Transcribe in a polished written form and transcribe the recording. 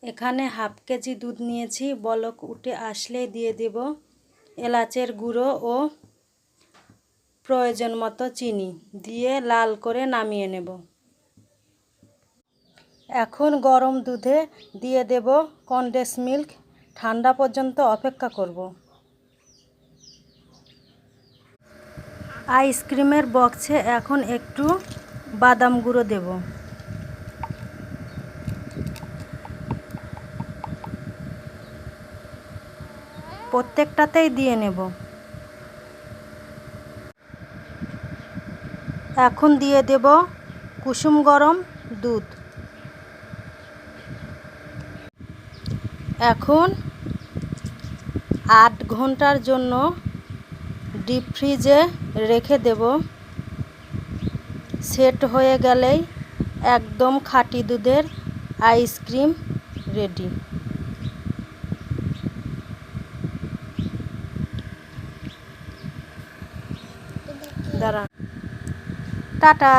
এখানে half KG দুধ নিয়েছি। বলক উঠে আসলে দিয়ে দেব এলাচের গুঁড়ো ও প্রয়োজন মতো চিনি দিয়ে লাল করে নামিয়ে নেব। এখন গরম দুধে দিয়ে দেব কনডেন্স মিল্ক। ঠান্ডা পর্যন্ত অপেক্ষা করব। আইসক্রিমের বক্সে এখন একটু বাদাম গুঁড়ো দেব। প্রত্যেকটাতেই দিয়ে নেব। এখন দিয়ে দেব কুসুম গরম দুধ। এখন 8 ঘন্টার জন্য ডিপ ফ্রিজে রেখে দেব। সেট হয়ে গেলেই একদম খাঁটি দুধের আইসক্রিম রেডি। দাঁড়া, টাটা।